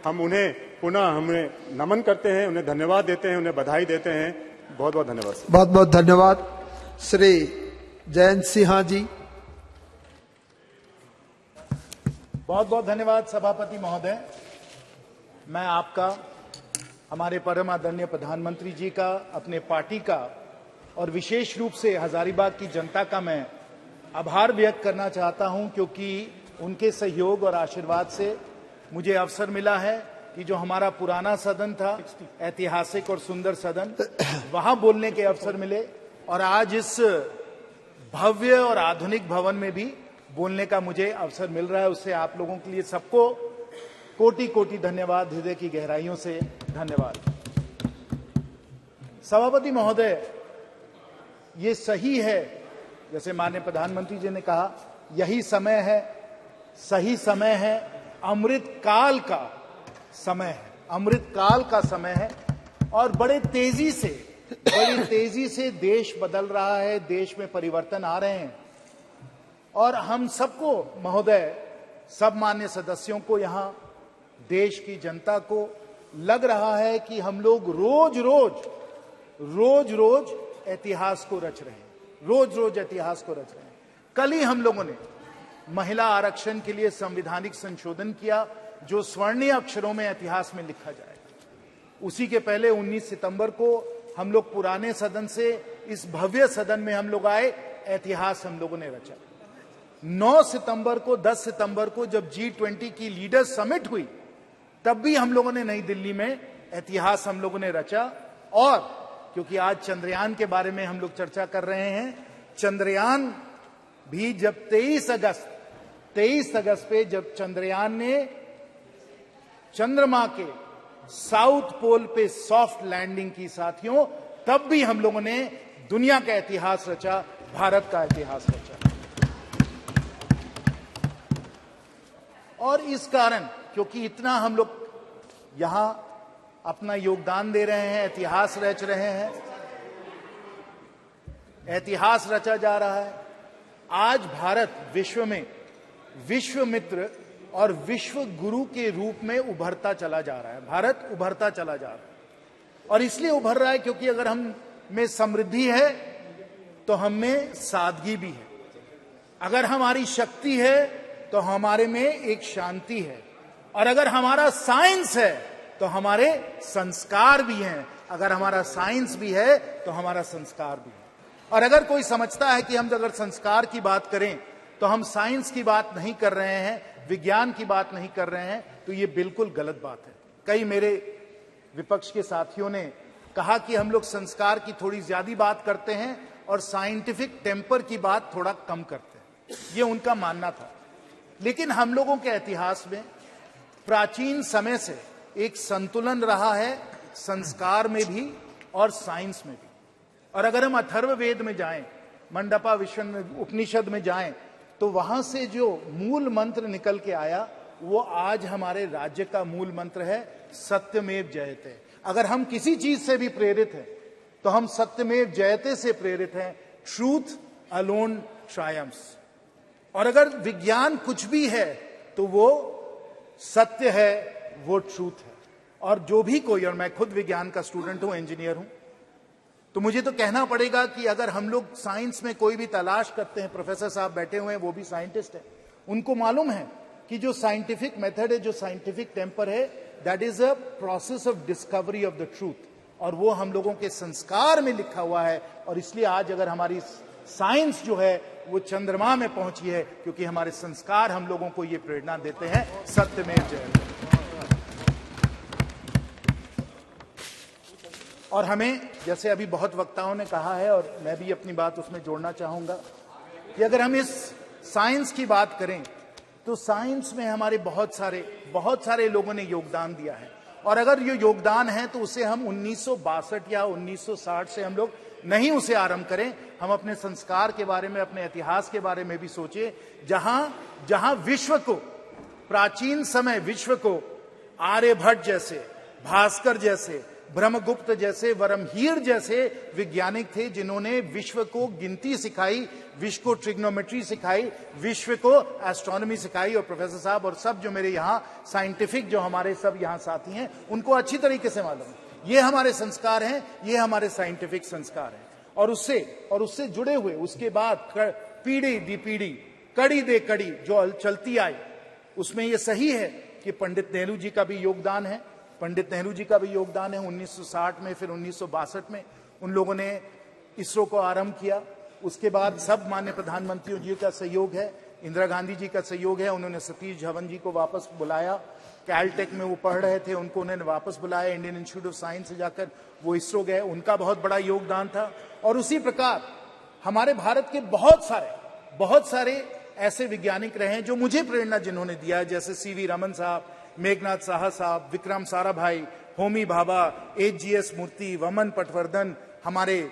हम उन्हें पुनः हमें नमन करते हैं, उन्हें धन्यवाद देते हैं, उन्हें बधाई देते हैं। बहुत बहुत धन्यवाद। बहुत बहुत धन्यवाद। श्री जयंत सिन्हा जी। बहुत बहुत धन्यवाद सभापति महोदय। मैं आपका, हमारे परम आदरणीय प्रधानमंत्री जी का, अपने पार्टी का और विशेष रूप से हजारीबाग की जनता का मैं आभार व्यक्त करना चाहता हूं, क्योंकि उनके सहयोग और आशीर्वाद से मुझे अवसर मिला है कि जो हमारा पुराना सदन था, ऐतिहासिक और सुंदर सदन, वहां बोलने के अवसर मिले और आज इस भव्य और आधुनिक भवन में भी बोलने का मुझे अवसर मिल रहा है। उससे आप लोगों के लिए सबको कोटि कोटि धन्यवाद, हृदय की गहराइयों से धन्यवाद। सभापति महोदय, ये सही है, जैसे माननीय प्रधानमंत्री जी ने कहा, यही समय है, सही समय है, अमृत काल का समय है, अमृत काल का समय है और बड़ी तेजी से देश बदल रहा है, देश में परिवर्तन आ रहे हैं और हम सबको महोदय, सब मान्य सदस्यों को, यहाँ देश की जनता को लग रहा है कि हम लोग रोज रोज इतिहास को रच रहे हैं, रोज इतिहास को रच रहे हैं। कल ही हम लोगों ने महिला आरक्षण के लिए संवैधानिक संशोधन किया, जो स्वर्णीय अक्षरों में इतिहास में लिखा जाएगा। उसी के पहले 19 सितंबर को हम लोग पुराने सदन से इस भव्य सदन में हम लोग आए, इतिहास हम लोगों ने रचा। 9 सितंबर को, 10 सितंबर को जब G20 की लीडर्स समिट हुई, तब भी हम लोगों ने नई दिल्ली में इतिहास हम लोगों ने रचा। और क्योंकि आज चंद्रयान के बारे में हम लोग चर्चा कर रहे हैं, चंद्रयान भी जब 23 अगस्त पे जब चंद्रयान ने चंद्रमा के साउथ पोल पे सॉफ्ट लैंडिंग की साथियों, तब भी हम लोगों ने दुनिया का इतिहास रचा, भारत का इतिहास रचा। और इस कारण, क्योंकि इतना हम लोग यहां अपना योगदान दे रहे हैं, इतिहास रच रहे हैं, इतिहास रचा जा रहा है, आज भारत विश्व में विश्व मित्र और विश्व गुरु के रूप में उभरता चला जा रहा है। भारत उभरता चला जा रहा है और इसलिए उभर रहा है क्योंकि अगर हम में समृद्धि है तो हम में सादगी भी है, अगर हमारी शक्ति है तो हमारे में एक शांति है, और अगर हमारा साइंस है तो हमारे संस्कार भी हैं, अगर हमारा साइंस भी है तो हमारा संस्कार भी है। और अगर कोई समझता है कि हम अगर संस्कार की बात करें तो हम साइंस की बात नहीं कर रहे हैं, विज्ञान की बात नहीं कर रहे हैं, तो ये बिल्कुल गलत बात है। कई मेरे विपक्ष के साथियों ने कहा कि हम लोग संस्कार की थोड़ी ज्यादा बात करते हैं और साइंटिफिक टेम्पर की बात थोड़ा कम करते हैं, ये उनका मानना था। लेकिन हम लोगों के इतिहास में प्राचीन समय से एक संतुलन रहा है, संस्कार में भी और साइंस में भी। और अगर हम अथर्ववेद में जाएं, मंडपा उपनिषद में जाएं, तो वहां से जो मूल मंत्र निकल के आया, वो आज हमारे राज्य का मूल मंत्र है, सत्यमेव जयते। अगर हम किसी चीज से भी प्रेरित हैं तो हम सत्यमेव जयते से प्रेरित हैं, ट्रूथ अलोन ट्रायम्फ्स। और अगर विज्ञान कुछ भी है तो वो सत्य है, वो ट्रूथ है। और जो भी कोई, और मैं खुद विज्ञान का स्टूडेंट हूं, इंजीनियर हूं, तो मुझे तो कहना पड़ेगा कि अगर हम लोग साइंस में कोई भी तलाश करते हैं, प्रोफेसर साहब बैठे हुए हैं, वो भी साइंटिस्ट हैं, उनको मालूम है कि जो साइंटिफिक मेथड है, जो साइंटिफिक टेम्पर है, that is a process of discovery of the truth, और वो हम लोगों के संस्कार में लिखा हुआ है। और इसलिए आज अगर हमारी साइंस जो है वो चंद्रमा में पहुंची है, क्योंकि हमारे संस्कार हम लोगों को ये प्रेरणा देते हैं, सत्यमेव जयते। और हमें, जैसे अभी बहुत वक्ताओं ने कहा है और मैं भी अपनी बात उसमें जोड़ना चाहूंगा, कि अगर हम इस साइंस की बात करें तो साइंस में हमारे बहुत सारे लोगों ने योगदान दिया है। और अगर ये योगदान है तो उसे हम 1962 या 1960 से हम लोग नहीं उसे आरंभ करें, हम अपने संस्कार के बारे में, अपने इतिहास के बारे में भी सोचें, जहां विश्व को, प्राचीन समय विश्व को आर्यभट्ट जैसे, भास्कर जैसे, ब्रह्मगुप्त जैसे, वरमहीर जैसे वैज्ञानिक थे जिन्होंने विश्व को गिनती सिखाई, विश्व को ट्रिग्नोमेट्री सिखाई, विश्व को एस्ट्रोनॉमी सिखाई। और प्रोफेसर साहब और सब जो मेरे यहाँ साइंटिफिक जो हमारे सब यहाँ साथी हैं उनको अच्छी तरीके से मालूम है ये हमारे संस्कार हैं, ये हमारे साइंटिफिक संस्कार हैं। और उससे जुड़े हुए उसके बाद पीढ़ी दी पीढ़ी, कड़ी दे कड़ी जो चलती आई, उसमें ये सही है कि पंडित नेहरू जी का भी योगदान है। पंडित नेहरू जी का भी योगदान है। 1960 में, फिर 1962 में उन लोगों ने इसरो को आरंभ किया। उसके बाद सब माननीय प्रधानमंत्रियों जी का सहयोग है, इंदिरा गांधी जी का सहयोग है। उन्होंने सतीश धवन जी को वापस बुलाया, कैलटेक में वो पढ़ रहे थे, उनको उन्होंने वापस बुलाया, इंडियन इंस्टीट्यूट ऑफ साइंस से जाकर वो इसरो गए, उनका बहुत बड़ा योगदान था। और उसी प्रकार हमारे भारत के बहुत सारे ऐसे वैज्ञानिक रहे हैं जो मुझे प्रेरणा जिन्होंने दिया, जैसे सीवी रमन साहब, मेघनाथ साहा साहब, विक्रम साराभाई, होमी भाभा, एचजीएस मूर्ति, वमन पटवर्धन, हमारे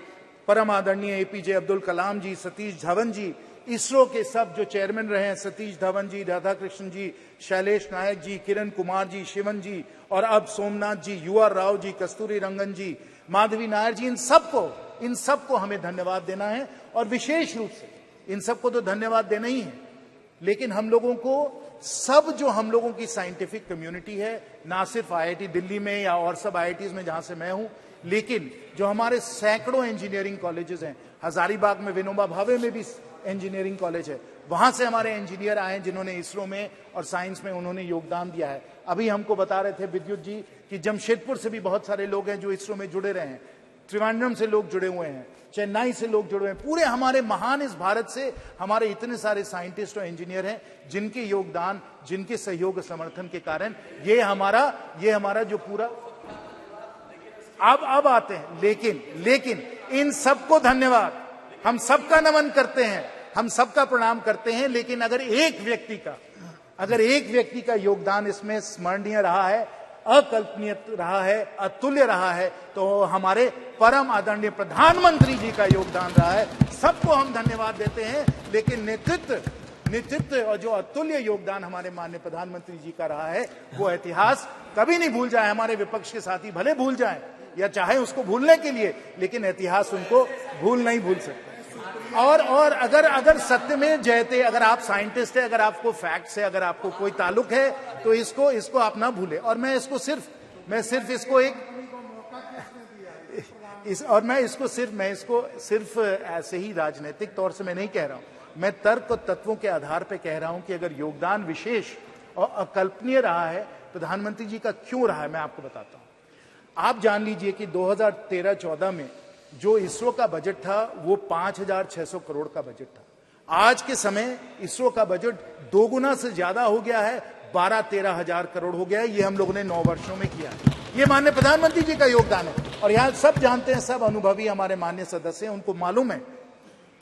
परम आदरणीय एपीजे अब्दुल कलाम जी, सतीश धवन जी, इसरो के सब जो चेयरमैन रहे हैं, सतीश धवन जी, राधाकृष्णन जी, शैलेश नायक जी, किरण कुमार जी, शिवन जी, और अब सोमनाथ जी, यूआर राव जी, कस्तूरी रंगन जी, माधवी नायर जी, इन सबको हमें धन्यवाद देना है। और विशेष रूप से इन सबको तो धन्यवाद देना ही है, लेकिन हम लोगों को सब जो हम लोगों की साइंटिफिक कम्युनिटी है, ना सिर्फ आईआईटी दिल्ली में या और सब आईआईटीज में जहां से मैं हूं, लेकिन जो हमारे सैकड़ों इंजीनियरिंग कॉलेजेस हैं, हजारीबाग में विनोबा भावे में भी इंजीनियरिंग कॉलेज है, वहां से हमारे इंजीनियर आए जिन्होंने इसरो में और साइंस में उन्होंने योगदान दिया है। अभी हमको बता रहे थे विद्युत जी कि जमशेदपुर से भी बहुत सारे लोग हैं जो इसरो में जुड़े रहे हैं, त्रिवेंद्रम से लोग जुड़े हुए हैं, चेन्नई से लोग जुड़े हुए हैं। पूरे हमारे महान इस भारत से हमारे इतने सारे साइंटिस्ट और इंजीनियर हैं जिनके योगदान, जिनके सहयोग और समर्थन के कारण ये हमारा जो पूरा अब आते हैं। लेकिन इन सबको धन्यवाद, हम सबका नमन करते हैं, हम सबका प्रणाम करते हैं। लेकिन अगर एक व्यक्ति का योगदान इसमें स्मरणीय रहा है, अकल्पनीय रहा है, अतुल्य रहा है, तो हमारे परम आदरणीय प्रधानमंत्री जी का योगदान रहा है। सबको हम धन्यवाद देते हैं। लेकिन नेतृत्व और जो अतुल्य योगदान हमारे माननीय प्रधानमंत्री जी का रहा है, वो इतिहास कभी नहीं भूल जाए। हमारे विपक्ष के साथी भले भूल जाएं या चाहे उसको भूलने के लिए, लेकिन इतिहास उनको नहीं भूल सकता। और अगर सत्य में जयते, अगर आप साइंटिस्ट है, अगर आपको फैक्ट से अगर आपको कोई ताल्लुक है, तो इसको आप ना भूले। और मैं इसको सिर्फ ऐसे ही राजनीतिक तौर से मैं नहीं कह रहा हूं, मैं तर्क और तत्वों के आधार पे कह रहा हूं कि अगर योगदान विशेष और अकल्पनीय रहा है प्रधानमंत्री जी का, क्यों रहा है, मैं आपको बताता हूं। आप जान लीजिए कि 2013-14 में जो इसरो का बजट था वो 5,600 करोड़ का बजट था। आज के समय इसरो का बजट 2 गुना से ज्यादा हो गया है, 12-13 हजार करोड़ हो गया है। ये हम लोगों ने 9 वर्षों में किया है। ये माननीय प्रधानमंत्री जी का योगदान है। और यहां सब जानते हैं, सब अनुभवी हमारे माननीय सदस्य हैं, उनको मालूम है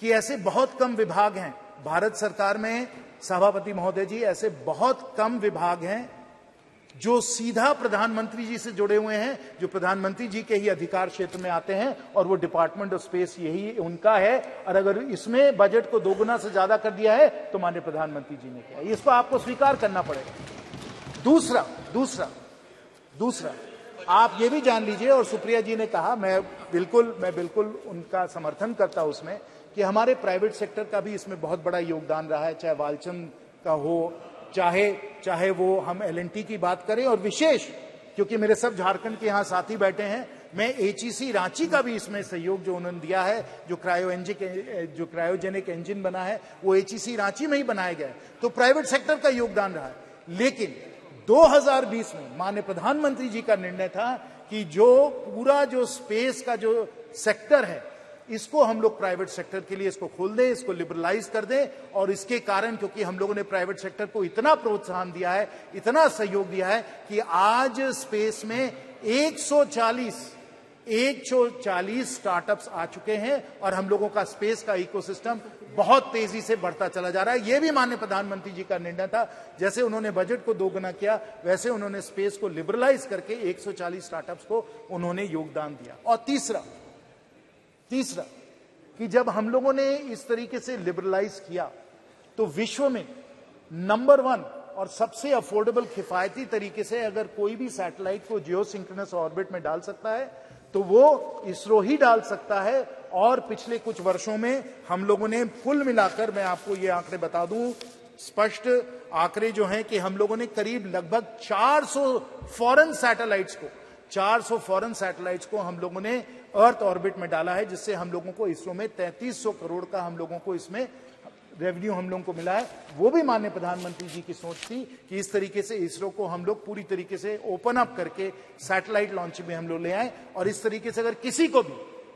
कि ऐसे बहुत कम विभाग हैं भारत सरकार में, सभापति महोदय जी, ऐसे बहुत कम विभाग हैं जो सीधा प्रधानमंत्री जी से जुड़े हुए हैं, जो प्रधानमंत्री जी के ही अधिकार क्षेत्र में आते हैं, और वो डिपार्टमेंट ऑफ स्पेस यही उनका है। और अगर इसमें बजट को 2 गुना से ज्यादा कर दिया है तो माननीय प्रधानमंत्री जी ने किया, इसको आपको स्वीकार करना पड़ेगा। दूसरा आप ये भी जान लीजिए, और सुप्रिया जी ने कहा, मैं बिल्कुल उनका समर्थन करता हूं उसमें, कि हमारे प्राइवेट सेक्टर का भी इसमें बहुत बड़ा योगदान रहा है, चाहे वालचंद का हो, चाहे वो हम एलएनटी की बात करें, और विशेष क्योंकि मेरे सब झारखंड के यहाँ साथी बैठे हैं, मैं एचईसी रांची का भी इसमें सहयोग जो उन्होंने दिया है, जो क्रायोजेनिक इंजन बना है वो एचईसी रांची में ही बनाया गया है, तो प्राइवेट सेक्टर का योगदान रहा है। लेकिन 2020 में माननीय प्रधानमंत्री जी का निर्णय था कि जो पूरा जो स्पेस का जो सेक्टर है, इसको हम लोग प्राइवेट सेक्टर के लिए इसको खोल दें, इसको लिबरलाइज कर दें। और इसके कारण, क्योंकि हम लोगों ने प्राइवेट सेक्टर को इतना प्रोत्साहन दिया है, इतना सहयोग दिया है, कि आज स्पेस में 140 स्टार्टअप्स आ चुके हैं, और हम लोगों का स्पेस का इकोसिस्टम बहुत तेजी से बढ़ता चला जा रहा है। यह भी माननीय प्रधानमंत्री जी का निर्णय था। जैसे उन्होंने बजट को 2 गुना किया, वैसे उन्होंने स्पेस को लिबरलाइज करके 140 स्टार्टअप्स को उन्होंने योगदान दिया। और तीसरा कि जब हम लोगों ने इस तरीके से लिबरलाइज किया, तो विश्व में नंबर 1 और सबसे अफोर्डेबल किफायती तरीके से अगर कोई भी सैटेलाइट को जियो सिंक्रोनस ऑर्बिट में डाल सकता है तो वो इसरो ही डाल सकता है। और पिछले कुछ वर्षों में हम लोगों ने कुल मिलाकर, मैं आपको ये आंकड़े बता दूं, स्पष्ट आंकड़े जो हैं कि हम लोगों ने करीब लगभग 400 फॉरेन सैटेलाइट्स को हम लोगों ने अर्थ ऑर्बिट में डाला है, जिससे हम लोगों को इसरो में 3300 करोड़ का हम लोगों को इसमें रेवेन्यू हम लोगों को मिला है। वो भी माननीय प्रधानमंत्री जी की सोच थी कि इस तरीके से इसरो को हम लोग पूरी तरीके से ओपन अप करके सैटेलाइट लॉन्च में हम लोग ले आए। और इस तरीके से अगर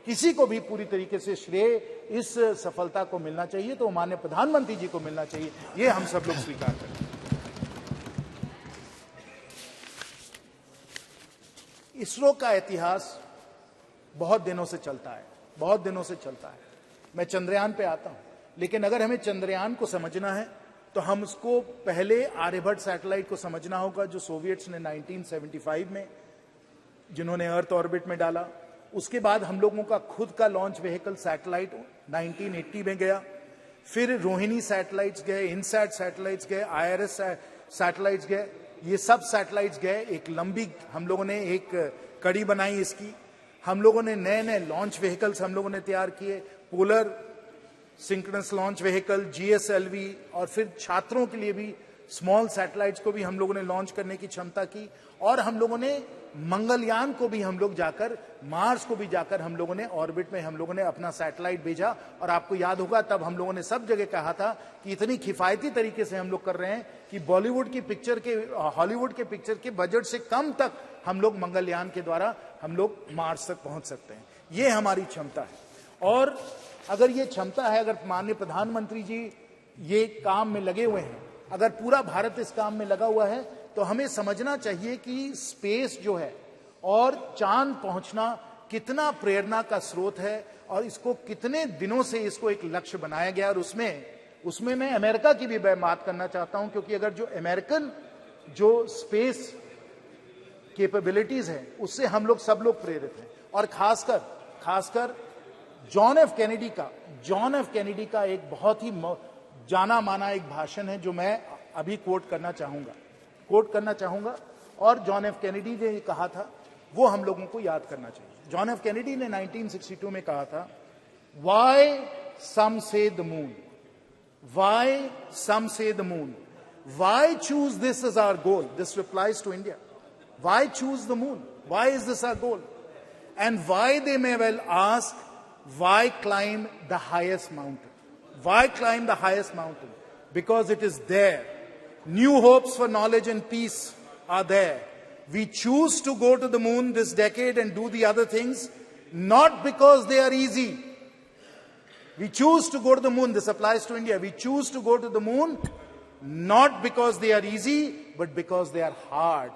किसी को भी पूरी तरीके से श्रेय इस सफलता को मिलना चाहिए तो माननीय प्रधानमंत्री जी को मिलना चाहिए, ये हम सब लोग स्वीकार करें। इसरो का इतिहास बहुत दिनों से चलता है। मैं चंद्रयान पे आता हूं, लेकिन अगर हमें चंद्रयान को समझना है तो हम उसको पहले आर्यभट्ट सैटेलाइट को समझना होगा, जो सोवियट्स ने 1975 में जिन्होंने अर्थ ऑर्बिट में डाला। उसके बाद हम लोगों का खुद का लॉन्च व्हीकल सैटेलाइट 1980 में गया। फिर रोहिणी सैटेलाइट्स गए, इनसैट सैटेलाइट्स गए, IRS सैटेलाइट्स गए। ये सब सैटेलाइट्स गए, एक लंबी हम लोगों ने एक कड़ी बनाई इसकी। हम लोगों ने नए नए लॉन्च व्हीकल्स हम लोगों ने तैयार किए, polar synchronous launch vehicle, GSLV, और फिर छात्रों के लिए भी स्मॉल सैटेलाइट्स को भी हम लोगों ने लॉन्च करने की क्षमता की। और हम लोगों ने मंगलयान को भी हम लोग जाकर, मार्स को भी जाकर हम लोगों ने ऑर्बिट में हम लोगों ने अपना सैटेलाइट भेजा। और आपको याद होगा तब हम लोगों ने सब जगह कहा था कि इतनी किफायती तरीके से हम लोग कर रहे हैं कि बॉलीवुड की पिक्चर के, हॉलीवुड के पिक्चर के बजट से कम तक हम लोग मंगलयान के द्वारा हम लोग मार्स तक पहुंच सकते हैं। ये हमारी क्षमता है। और अगर ये क्षमता है, अगर माननीय प्रधानमंत्री जी ये काम में लगे हुए हैं, अगर पूरा भारत इस काम में लगा हुआ है, तो हमें समझना चाहिए कि स्पेस जो है और चांद पहुंचना कितना प्रेरणा का स्रोत है और इसको कितने दिनों से इसको एक लक्ष्य बनाया गया। और उसमें मैं अमेरिका की भी बात करना चाहता हूं, क्योंकि अगर जो अमेरिकन जो स्पेस कैपेबिलिटीज है उससे हम लोग सब लोग प्रेरित हैं। और खासकर जॉन एफ कैनेडी का एक बहुत ही जाना माना एक भाषण है जो मैं अभी कोट करना चाहूंगा। और जॉन एफ कैनेडी ने कहा था, वो हम लोगों को याद करना चाहिए। जॉन एफ कैनेडी ने 1962 में कहा था, Why some say the moon? Why choose this as our goal? This replies to India. Why choose the moon? Why is this our goal? And why, they may well ask, why climb the highest mountain? Why climb the highest mountain? Because it is there. New hopes for knowledge and peace are there. We choose to go to the moon this decade and do the other things, not because they are easy. We choose to go to the moon. This applies to India. We choose to go to the moon not because they are easy, but because they are hard.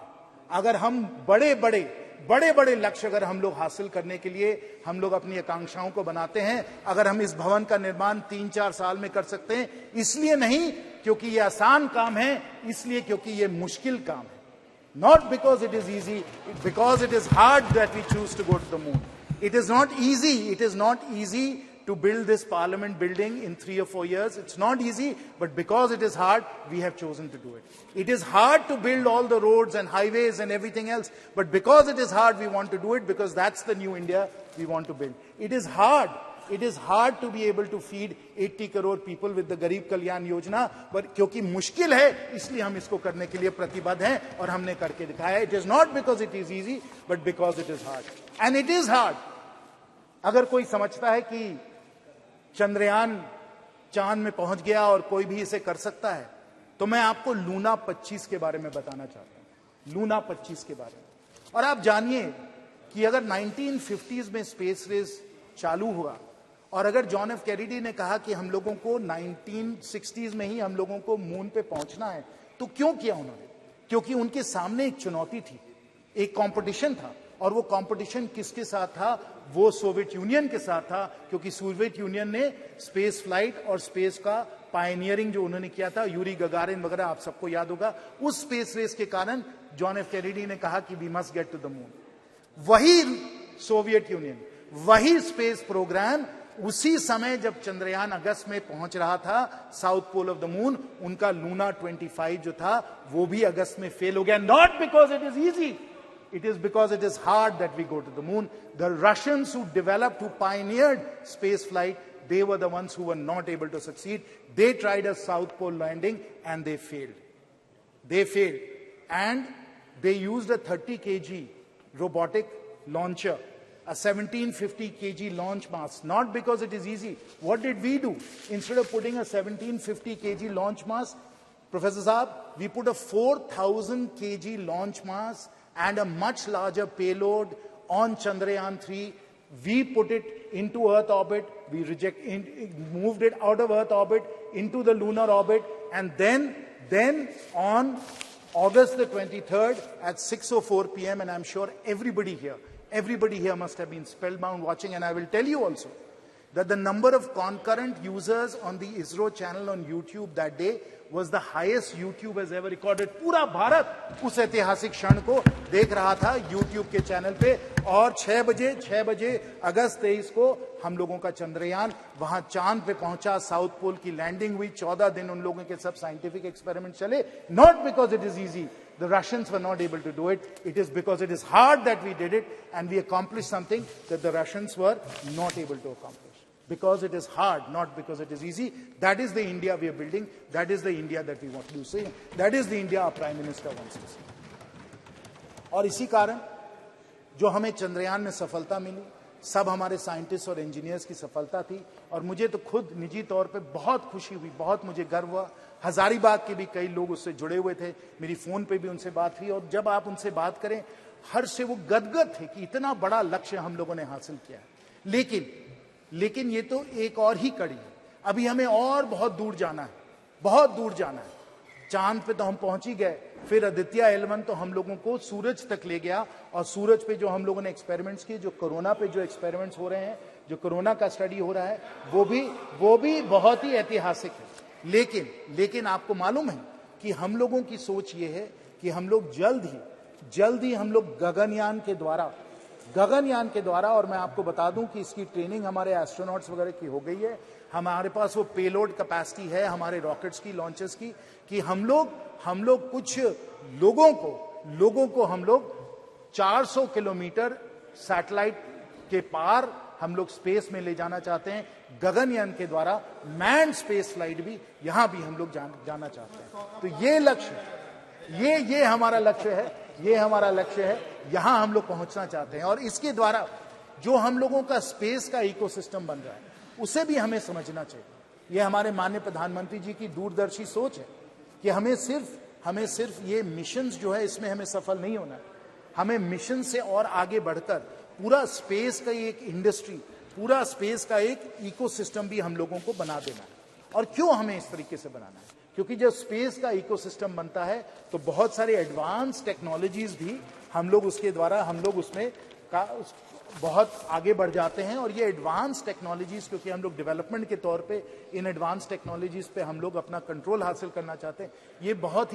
अगर हम बड़े लक्ष्य अगर हम लोग हासिल करने के लिए हम लोग अपनी आकांक्षाओं को बनाते हैं, अगर हम इस भवन का निर्माण 3-4 साल में कर सकते हैं, इसलिए नहीं क्योंकि ये आसान काम है, इसलिए क्योंकि ये मुश्किल काम है. Not because it is easy, because it is hard that we choose to go to the moon. It is not easy to build this parliament building in 3 or 4 years. It's not easy, but because it is hard, we have chosen to do it. It is hard to build all the roads and highways and everything else, but because it is hard, we want to do it, because that's the new India we want to build. It is hard to be able to feed 80 crore people with the Garib Kalyan Yojana, but क्योंकि मुश्किल है, इसलिए हम इसको करने के लिए प्रतिबद्ध हैं और हमने करके दिखाया. It is not because it is easy, but because it is hard. And it is hard. अगर कोई समझता है कि चंद्रयान चांद में पहुंच गया और कोई भी इसे कर सकता है, तो मैं आपको लूना 25 के बारे में बताना चाहता हूं. लूना 25 के बारे में. और आप जानिए कि अगर 1950s में स्पेस रेस चालू हुआ और अगर जॉन एफ कैनेडी ने कहा कि हम लोगों को 1960s में ही हम लोगों को मून पे पहुंचना है, तो क्यों किया उन्होंने? क्योंकि उनके सामने एक चुनौती थी, एक कंपटीशन था. और वो कंपटीशन किसके साथ था? वो सोवियत यूनियन के साथ था, क्योंकि सोवियत यूनियन ने स्पेस फ्लाइट और स्पेस का पायनियरिंग जो उन्होंने किया था, यूरी गगारिन वगैरह आप सबको याद होगा. उस स्पेस रेस के कारण जॉन एफ कैनेडी ने कहा कि we must get to the moon. वही सोवियत यूनियन, वही स्पेस प्रोग्राम उसी समय जब चंद्रयान अगस्त में पहुंच रहा था south pole of the moon, उनका लूना 25 जो था वो भी अगस्त में फेल हो गया. Not because it is easy, it is because it is hard that we go to the moon. The Russians who developed, who pioneered space flight, they were the ones who were not able to succeed. They tried a South Pole landing and they failed. They failed. And they used a 30 kg robotic launcher, a 1750 kg launch mass, not because it is easy. What did we do? Instead of putting a 1750 kg launch mass, Professor Saab, we put a 4000 kg launch mass and a much larger payload on Chandrayaan 3. We put it into Earth orbit. We moved it out of Earth orbit into the lunar orbit. And then on August the 23rd at 6:04 p.m. and I'm sure everybody here must have been spellbound watching. And I will tell you also that the number of concurrent users on the ISRO channel on YouTube that day was the highest YouTube has ever recorded. पूरा भारत उस ऐतिहासिक क्षण को देख रहा था YouTube के channel पे. और 6 बजे अगस्त 23 को हम लोगों का चंद्रयान वहां चांद पे पहुंचा. साउथ पोल की लैंडिंग हुई. 14 दिन उन लोगों के सब साइंटिफिक एक्सपेरिमेंट चले. Not because it is easy, the Russians were not able to do it. It is because it is hard that we did it and we accomplished something that the Russians were not able to accomplish. Because it is hard, not because it is easy. That is the India we are building. That is the India that we want to see. That is the India our Prime Minister wants to see. और इसी कारण जो हमें चंद्रयान में सफलता मिली, सब हमारे scientist और इंजीनियर्स की सफलता थी. और मुझे तो खुद निजी तौर पे बहुत खुशी हुई, बहुत मुझे गर्व हुआ. हजारीबाग के भी कई लोग उससे जुड़े हुए थे. मेरी फोन पे भी उनसे बात हुई. और जब आप उनसे बात करें, हर से वो गदगद थे कि इतना बड़ा लक्ष्य हम लोगों ने हासिल किया है. लेकिन ये तो एक और ही कड़ी है. अभी हमें और बहुत दूर जाना है, बहुत दूर जाना है. चांद पे तो हम पहुंच ही गए. फिर आदित्य L1 तो हम लोगों को सूरज तक ले गया. और सूरज पे जो हम लोगों ने एक्सपेरिमेंट्स किए, जो कोरोना पे जो एक्सपेरिमेंट्स हो रहे हैं, जो कोरोना का स्टडी हो रहा है, वो भी बहुत ही ऐतिहासिक है. लेकिन आपको मालूम है कि हम लोगों की सोच ये है कि हम लोग जल्द ही हम लोग गगनयान के द्वारा, और मैं आपको बता दूं कि इसकी ट्रेनिंग हमारे एस्ट्रोनॉट्स वगैरह की हो गई है. हमारे पास वो पेलोड कैपेसिटी है हमारे रॉकेट्स की, लॉन्चर्स की, कि हम लोग कुछ लोगों को हम लोग 400 किलोमीटर सैटेलाइट के पार हम लोग स्पेस में ले जाना चाहते हैं. गगनयान के द्वारा मैन्ड स्पेस फ्लाइट भी यहां भी हम लोग जाना चाहते हैं. तो ये लक्ष्य, ये हमारा लक्ष्य है. यहां हम लोग पहुंचना चाहते हैं. और इसके द्वारा जो हम लोगों का स्पेस का इकोसिस्टम बन रहा है, उसे भी हमें समझना चाहिए. ये हमारे माननीय प्रधानमंत्री जी की दूरदर्शी सोच है कि हमें सिर्फ ये मिशन जो है इसमें हमें सफल नहीं होना है. हमें मिशन से और आगे बढ़कर पूरा स्पेस का एक इंडस्ट्री, पूरा स्पेस का एक इकोसिस्टम भी हम लोगों को बना देना है. और क्यों हमें इस तरीके से बनाना है? क्योंकि जब स्पेस का इकोसिस्टम बनता है तो बहुत सारे एडवांस टेक्नोलॉजीज भी हम लोग उसके द्वारा उसमें बहुत आगे बढ़ जाते हैं. और ये एडवांस टेक्नोलॉजीज, क्योंकि हम लोग डेवलपमेंट के तौर पे इन एडवांस टेक्नोलॉजीज पे हम लोग अपना कंट्रोल हासिल करना चाहते हैं, ये बहुत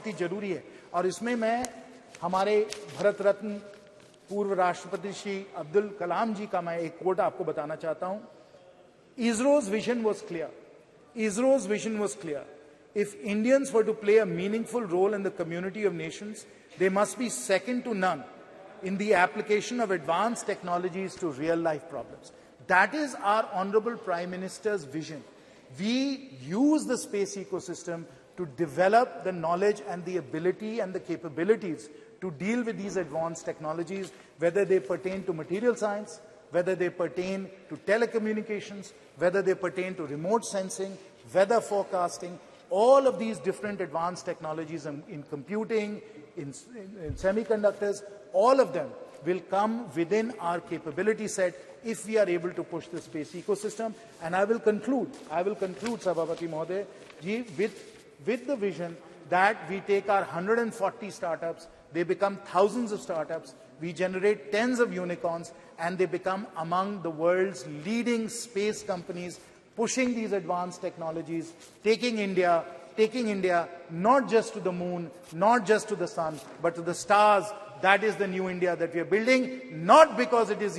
ही जरूरी है. और इसमें मैं हमारे भारत रत्न पूर्व राष्ट्रपति श्री अब्दुल कलाम जी का मैं एक कोट आपको बताना चाहता हूं. ISRO's vision was clear. If Indians were to play a meaningful role in the community of nations, they must be second to none in the application of advanced technologies to real-life problems. That is our Honorable Prime Minister's vision. We use the space ecosystem to develop the knowledge and the ability and the capabilities to deal with these advanced technologies, whether they pertain to material science, whether they pertain to telecommunications, whether they pertain to remote sensing, weather forecasting. All of these different advanced technologies in computing, in semiconductors, all of them will come within our capability set if we are able to push the space ecosystem. And I will conclude, Sabharwati Mahoday ji, with the vision that we take our 140 startups, they become thousands of startups, we generate tens of unicorns, and they become among the world's leading space companies, pushing these advanced technologies, taking India not just to the moon, not just to the sun, but to the stars, That is the new India that we are building, not because it is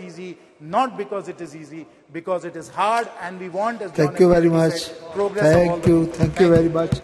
easy, because it is hard, and we want, as John Thank you F. very Kennedy much. said, progress of all Thank the you. people. Thank you very much.